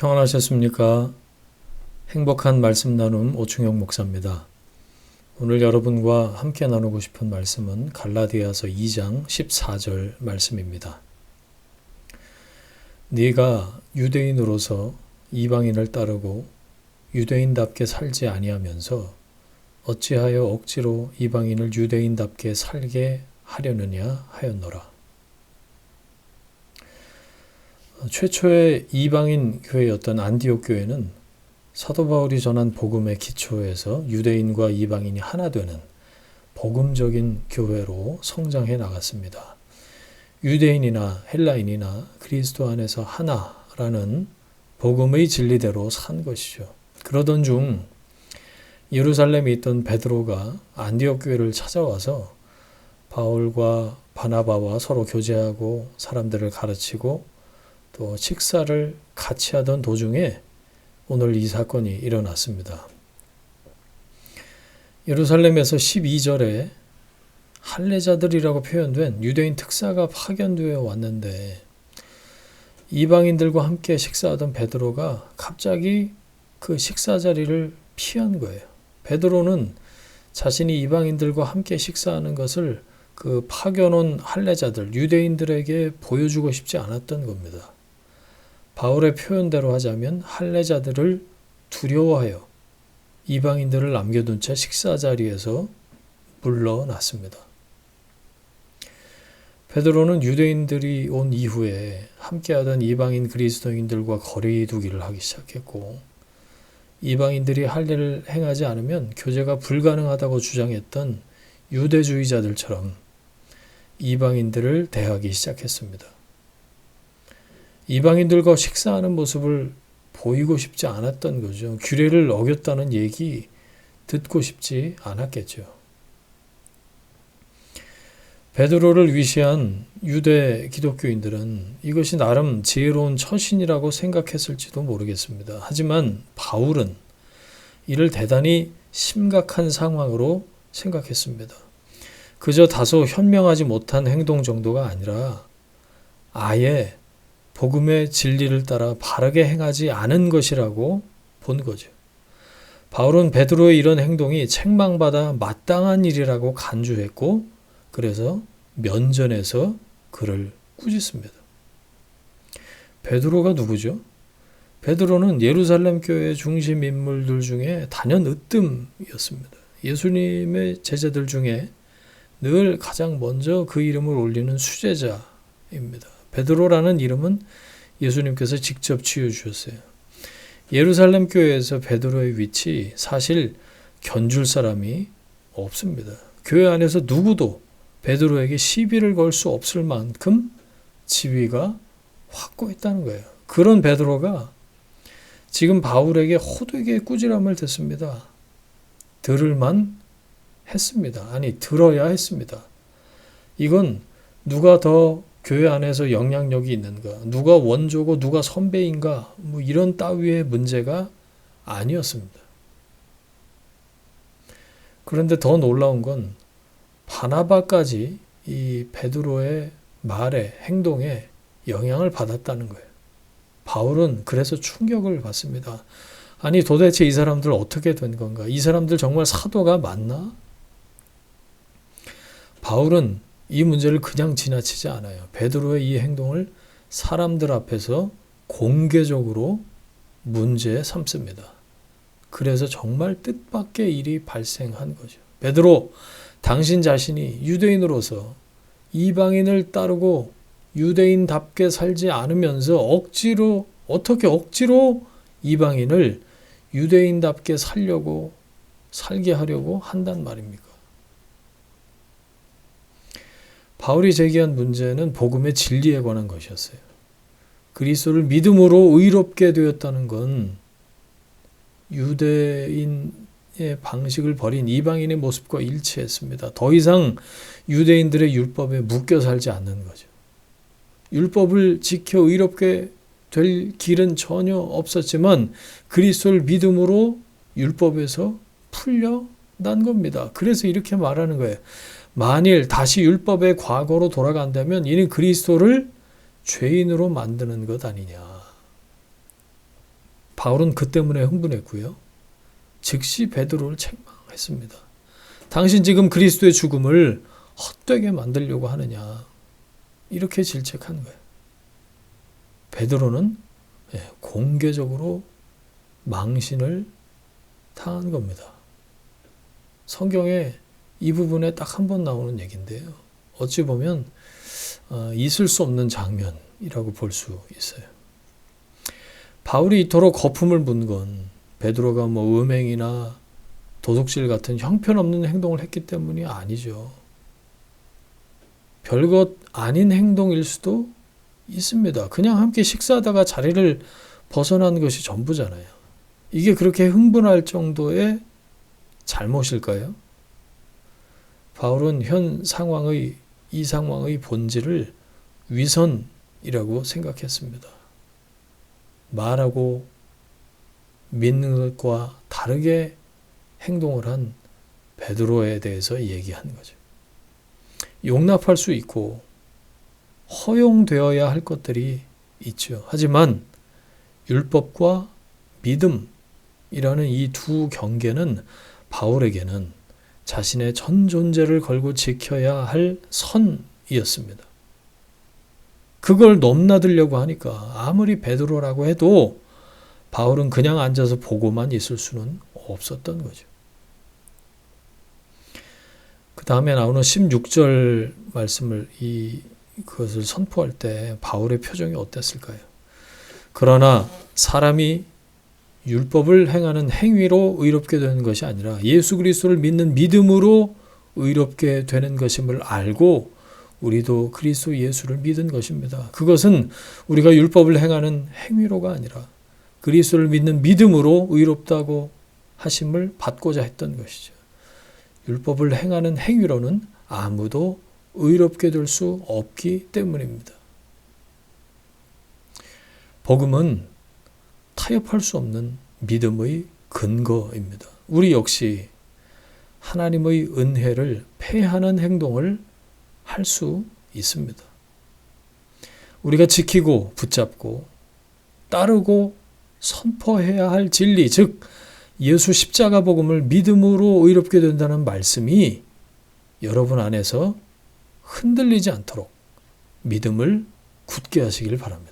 평안하셨습니까? 행복한 말씀 나눔 오충영 목사입니다. 오늘 여러분과 함께 나누고 싶은 말씀은 갈라디아서 2장 14절 말씀입니다. 네가 유대인으로서 이방인을 따르고 유대인답게 살지 아니하면서 어찌하여 억지로 이방인을 유대인답게 살게 하려느냐 하였노라. 최초의 이방인 교회였던 안디옥 교회는 사도 바울이 전한 복음의 기초에서 유대인과 이방인이 하나 되는 복음적인 교회로 성장해 나갔습니다. 유대인이나 헬라인이나 그리스도 안에서 하나라는 복음의 진리대로 산 것이죠. 그러던 중 예루살렘에 있던 베드로가 안디옥 교회를 찾아와서 바울과 바나바와 서로 교제하고 사람들을 가르치고 또 식사를 같이 하던 도중에 오늘 이 사건이 일어났습니다. 예루살렘에서 12절에 할례자들이라고 표현된 유대인 특사가 파견되어 왔는데 이방인들과 함께 식사하던 베드로가 갑자기 그 식사 자리를 피한 거예요. 베드로는 자신이 이방인들과 함께 식사하는 것을 그 파견 온 할례자들, 유대인들에게 보여주고 싶지 않았던 겁니다. 바울의 표현대로 하자면 할례자들을 두려워하여 이방인들을 남겨둔 채 식사 자리에서 물러났습니다. 베드로는 유대인들이 온 이후에 함께하던 이방인 그리스도인들과 거리 두기를 하기 시작했고 이방인들이 할례를 행하지 않으면 교제가 불가능하다고 주장했던 유대주의자들처럼 이방인들을 대하기 시작했습니다. 이방인들과 식사하는 모습을 보이고 싶지 않았던 거죠. 규례를 어겼다는 얘기 듣고 싶지 않았겠죠. 베드로를 위시한 유대 기독교인들은 이것이 나름 지혜로운 처신이라고 생각했을지도 모르겠습니다. 하지만 바울은 이를 대단히 심각한 상황으로 생각했습니다. 그저 다소 현명하지 못한 행동 정도가 아니라 아예 복음의 진리를 따라 바르게 행하지 않은 것이라고 본 거죠. 바울은 베드로의 이런 행동이 책망받아 마땅한 일이라고 간주했고 그래서 면전에서 그를 꾸짖습니다. 베드로가 누구죠? 베드로는 예루살렘 교회의 중심 인물들 중에 단연 으뜸이었습니다. 예수님의 제자들 중에 늘 가장 먼저 그 이름을 올리는 수제자입니다. 베드로라는 이름은 예수님께서 직접 지어주셨어요. 예루살렘 교회에서 베드로의 위치 사실 견줄 사람이 없습니다. 교회 안에서 누구도 베드로에게 시비를 걸 수 없을 만큼 지위가 확고했다는 거예요. 그런 베드로가 지금 바울에게 호되게 꾸지람을 듣습니다. 들을만 했습니다. 아니 들어야 했습니다. 이건 누가 더 교회 안에서 영향력이 있는가, 누가 원조고 누가 선배인가 이런 따위의 문제가 아니었습니다. 그런데 더 놀라운 건 바나바까지 이 베드로의 말에 행동에 영향을 받았다는 거예요. 바울은 그래서 충격을 받습니다. 아니 도대체 이 사람들 어떻게 된 건가? 이 사람들 정말 사도가 맞나? 바울은 이 문제를 그냥 지나치지 않아요. 베드로의 이 행동을 사람들 앞에서 공개적으로 문제 삼습니다. 그래서 정말 뜻밖의 일이 발생한 거죠. 베드로, 당신 자신이 유대인으로서 이방인을 따르고 유대인답게 살지 않으면서 어떻게 억지로 이방인을 유대인답게 살게 하려고 한단 말입니까? 바울이 제기한 문제는 복음의 진리에 관한 것이었어요. 그리스도를 믿음으로 의롭게 되었다는 건 유대인의 방식을 버린 이방인의 모습과 일치했습니다. 더 이상 유대인들의 율법에 묶여 살지 않는 거죠. 율법을 지켜 의롭게 될 길은 전혀 없었지만 그리스도를 믿음으로 율법에서 풀려난 겁니다. 그래서 이렇게 말하는 거예요. 만일 다시 율법의 과거로 돌아간다면 이는 그리스도를 죄인으로 만드는 것 아니냐. 바울은 그 때문에 흥분했고요. 즉시 베드로를 책망했습니다. 당신 지금 그리스도의 죽음을 헛되게 만들려고 하느냐, 이렇게 질책한 거예요. 베드로는 공개적으로 망신을 당한 겁니다. 성경에 이 부분에 딱 한 번 나오는 얘기인데요. 어찌 보면 있을 수 없는 장면이라고 볼 수 있어요. 바울이 이토록 거품을 문 건 베드로가 음행이나 도둑질 같은 형편없는 행동을 했기 때문이 아니죠. 별것 아닌 행동일 수도 있습니다. 그냥 함께 식사하다가 자리를 벗어난 것이 전부잖아요. 이게 그렇게 흥분할 정도의 잘못일까요? 바울은 이 상황의 본질을 위선이라고 생각했습니다. 말하고 믿는 것과 다르게 행동을 한 베드로에 대해서 얘기하는 거죠. 용납할 수 있고 허용되어야 할 것들이 있죠. 하지만 율법과 믿음이라는 이 두 경계는 바울에게는 자신의 전 존재를 걸고 지켜야 할 선이었습니다. 그걸 넘나들려고 하니까 아무리 베드로라고 해도 바울은 그냥 앉아서 보고만 있을 수는 없었던 거죠. 그 다음에 나오는 16절 말씀을 그것을 선포할 때 바울의 표정이 어땠을까요? 그러나 사람이 율법을 행하는 행위로 의롭게 되는 것이 아니라 예수 그리스도를 믿는 믿음으로 의롭게 되는 것임을 알고 우리도 그리스도 예수를 믿은 것입니다. 그것은 우리가 율법을 행하는 행위로가 아니라 그리스도를 믿는 믿음으로 의롭다고 하심을 받고자 했던 것이죠. 율법을 행하는 행위로는 아무도 의롭게 될 수 없기 때문입니다. 복음은 타협할 수 없는 믿음의 근거입니다. 우리 역시 하나님의 은혜를 폐하는 행동을 할 수 있습니다. 우리가 지키고 붙잡고 따르고 선포해야 할 진리, 즉 예수 십자가 복음을 믿음으로 의롭게 된다는 말씀이 여러분 안에서 흔들리지 않도록 믿음을 굳게 하시길 바랍니다.